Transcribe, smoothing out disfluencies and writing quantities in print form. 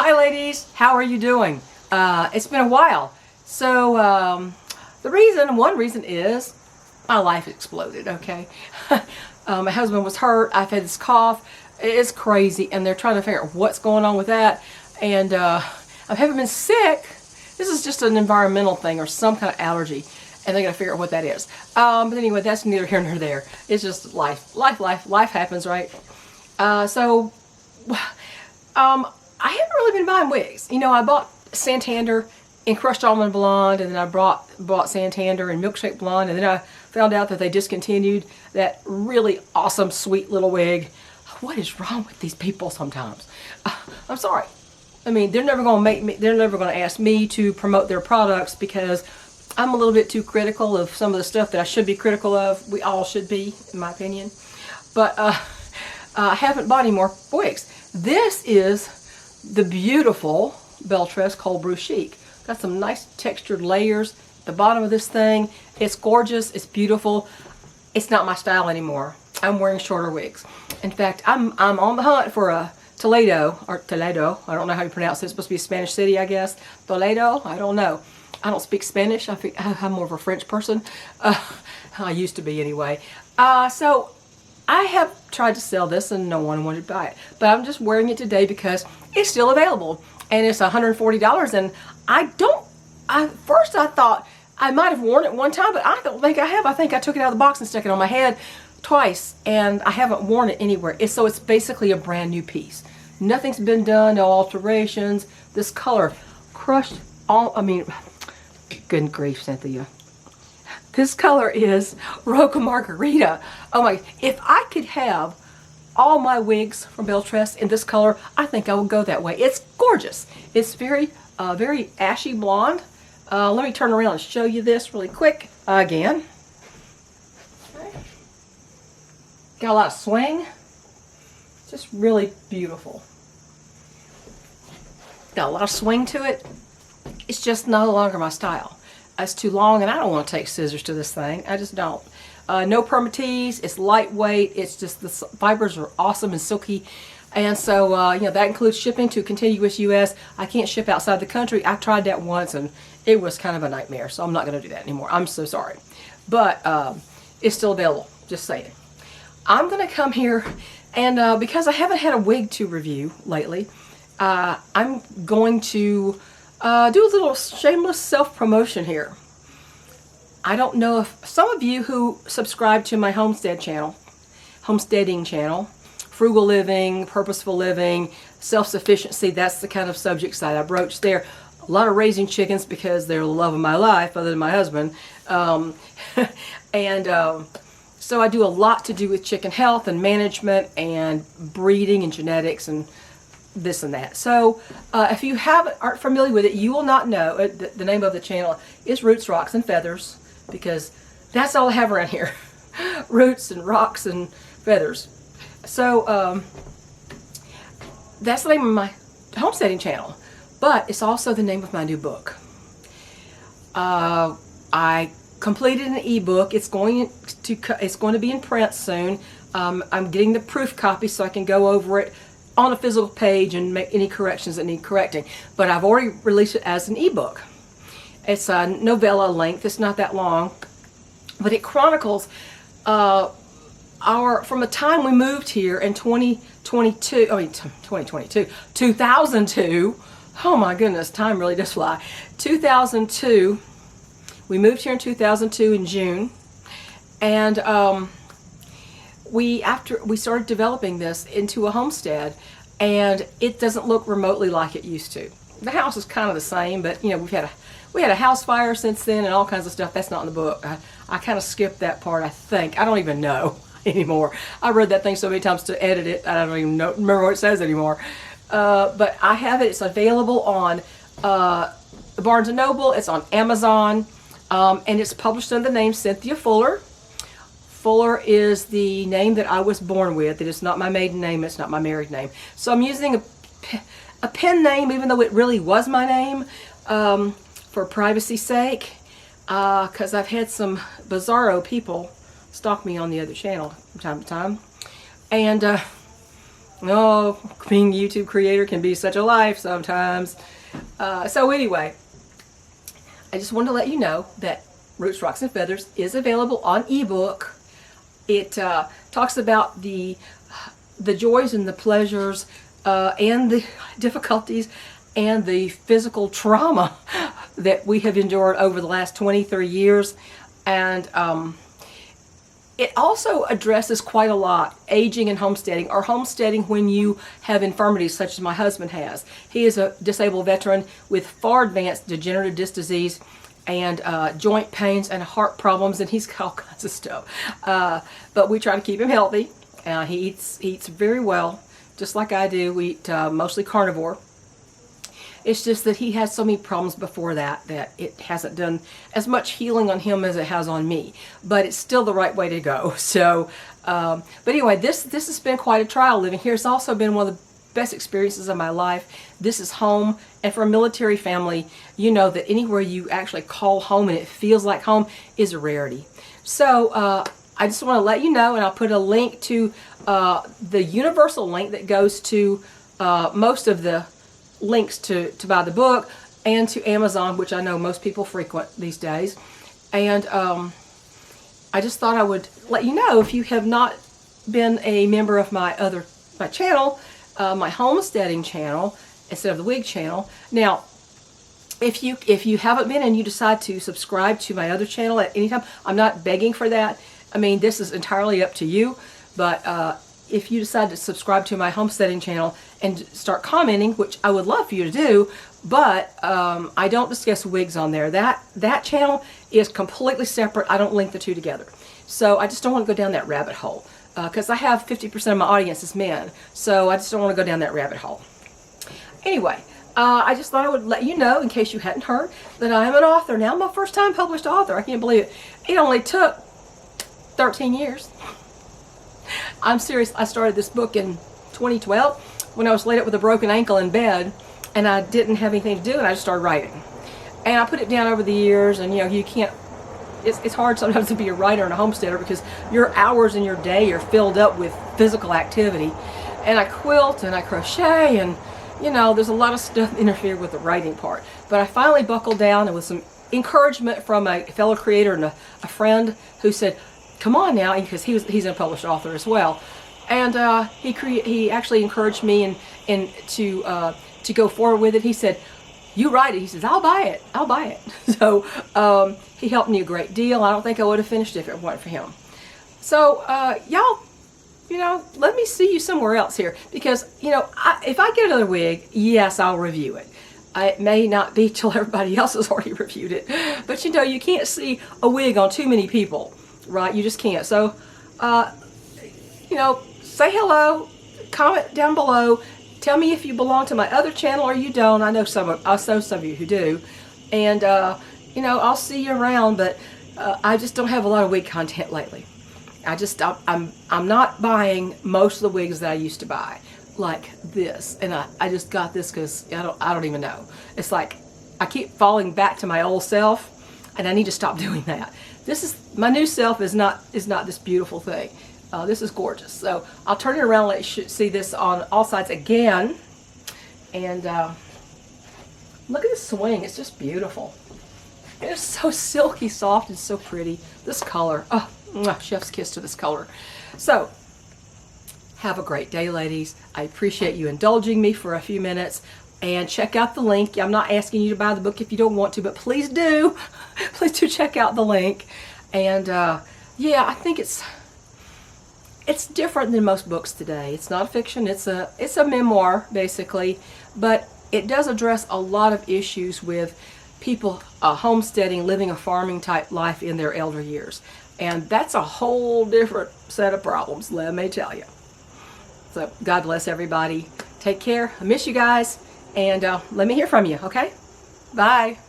Hi ladies, how are you doing? It's been a while. So one reason is my life exploded, okay? My husband was hurt, I've had this cough, it's crazy, and they're trying to figure out what's going on with that. And I haven't been sick. This is just an environmental thing or some kind of allergy, and they gotta figure out what that is. But anyway, that's neither here nor there. It's just life. Life happens, right? I haven't really been buying wigs. You know, I bought Santander in Crushed Almond Blonde, and then I bought Santander in Milkshake Blonde, and then I found out that they discontinued that really awesome, sweet little wig. What is wrong with these people sometimes? I'm sorry. I mean, they're never going to ask me to promote their products because I'm a little bit too critical of some of the stuff that I should be critical of. We all should be, in my opinion. But I haven't bought any more wigs. This is the beautiful Beltress Cold Brew Chic. Got some nice textured layers at the bottom of this thing. It's gorgeous. It's beautiful. It's not my style anymore. I'm wearing shorter wigs. In fact, I'm on the hunt for a Toledo. I don't know how you pronounce it. It's supposed to be a Spanish city, I guess. Toledo? I don't know. I don't speak Spanish. I'm more of a French person. I used to be anyway. So I have tried to sell this and no one wanted to buy it. But I'm just wearing it today because it's still available. And it's $140. And first I thought I might have worn it one time, but I don't think I have. I think I took it out of the box and stuck it on my head twice, and I haven't worn it anywhere. So it's basically a brand new piece. Nothing's been done, no alterations. This color, good grief, Cynthia. This color is Roca Margarita. Oh my, if I could have all my wigs from Beltress in this color, I think I would go that way. It's gorgeous. It's very ashy blonde. Let me turn around and show you this really quick again. Okay. Got a lot of swing. Just really beautiful. Got a lot of swing to it. It's just no longer my style. It's too long, and I don't want to take scissors to this thing. I just don't. No permatease. It's lightweight. It's just the fibers are awesome and silky. And so, you know, that includes shipping to contiguous U.S. I can't ship outside the country. I tried that once, and it was kind of a nightmare. So I'm not going to do that anymore. I'm so sorry. But it's still available. Just saying. I'm going to come here, and because I haven't had a wig to review lately, I'm going to do a little shameless self-promotion here. I don't know if some of you who subscribe to my homesteading channel, frugal living, purposeful living, self-sufficiency, that's the kind of subjects that I broach there. A lot of raising chickens because they're the love of my life other than my husband. So I do a lot to do with chicken health and management and breeding and genetics and this and that. So if you aren't familiar with it, you will not know. The name of the channel is Roots, Rocks, and Feathers, because that's all I have around here. Roots and rocks and feathers. So that's the name of my homesteading channel, but it's also the name of my new book. I completed an ebook. It's going to be in print soon. I'm getting the proof copy so I can go over it on a physical page and make any corrections that need correcting. But I've already released it as an ebook. It's a novella length. It's not that long, but it chronicles from the time we moved here in 2002. Oh my goodness, time really does fly. 2002. We moved here in 2002 in June, and we started developing this into a homestead, and it doesn't look remotely like it used to. The house is kind of the same, but you know, we had a house fire since then and all kinds of stuff. That's not in the book. I kind of skipped that part, I think. I don't even know anymore. I read that thing so many times to edit it, I don't even remember what it says anymore. But I have it. It's available on Barnes & Noble. It's on Amazon, and it's published under the name Cynthia Fuller. Fuller is the name that I was born with. It is not my maiden name. It's not my married name. So I'm using a pen name, even though it really was my name, for privacy's sake, because I've had some bizarro people stalk me on the other channel from time to time. And Oh, being a YouTube creator can be such a life sometimes. So anyway, I just wanted to let you know that Roots, Rocks, and Feathers is available on ebook. It talks about the joys and the pleasures and the difficulties and the physical trauma that we have endured over the last 23 years. And it also addresses quite a lot aging and homesteading, or homesteading when you have infirmities such as my husband has. He is a disabled veteran with far advanced degenerative disc disease and joint pains and heart problems, and he's got all kinds of stuff. But we try to keep him healthy. He eats very well, just like I do. We eat mostly carnivore. It's just that he had so many problems before that it hasn't done as much healing on him as it has on me. But it's still the right way to go. So, but anyway, this has been quite a trial living here. It's also been one of the best experiences of my life. This is home, and for a military family, you know that anywhere you actually call home and it feels like home is a rarity. So I just want to let you know, and I'll put a link to the universal link that goes to most of the links to buy the book, and to Amazon, which I know most people frequent these days. And I just thought I would let you know, if you have not been a member of my channel, my homesteading channel instead of the wig channel. Now, if you haven't been and you decide to subscribe to my other channel at any time, I'm not begging for that. I mean, this is entirely up to you. But if you decide to subscribe to my homesteading channel and start commenting, which I would love for you to do, but I don't discuss wigs on there. That channel is completely separate. I don't link the two together. So I just don't want to go down that rabbit hole, because I have 50% of my audience is men. So I just don't want to go down that rabbit hole. Anyway, I just thought I would let you know, in case you hadn't heard, that I am an author now. I'm a first-time published author. I can't believe it. It only took 13 years. I'm serious. I started this book in 2012 when I was laid up with a broken ankle in bed, and I didn't have anything to do, and I just started writing. And I put it down over the years, and you know, you can't, it's hard sometimes to be a writer and a homesteader, because your hours in your day are filled up with physical activity. And I quilt and I crochet, and you know, there's a lot of stuff that interfered with the writing part. But I finally buckled down, and with some encouragement from a fellow creator and a friend who said, come on now, because he's a published author as well, and he actually encouraged me and to go forward with it. He said, you write it. He says, I'll buy it. I'll buy it. So he helped me a great deal. I don't think I would have finished it if it weren't for him. So y'all, you know, let me see you somewhere else here, because you know, if I get another wig, yes, I'll review it. It may not be till everybody else has already reviewed it, but you know, you can't see a wig on too many people. Right, you just can't. So, you know, say hello, comment down below, tell me if you belong to my other channel or you don't. I know some of you who do, and you know, I'll see you around. But I just don't have a lot of wig content lately. I'm not buying most of the wigs that I used to buy, like this, and I just got this because I don't even know. It's like I keep falling back to my old self, and I need to stop doing that. This is my new self. Is not this beautiful thing. This is gorgeous. So I'll turn it around and let you see this on all sides again. And look at this swing. It's just beautiful. It's so silky soft and so pretty. This color. Oh, chef's kiss to this color. So have a great day, ladies. I appreciate you indulging me for a few minutes. And check out the link. I'm not asking you to buy the book if you don't want to, but please do. Please do check out the link. And yeah, I think it's different than most books today. It's not fiction. It's a memoir basically, but it does address a lot of issues with people homesteading, living a farming type life in their elder years, and that's a whole different set of problems. Let me tell you. So God bless everybody. Take care. I miss you guys. And let me hear from you, okay? Bye.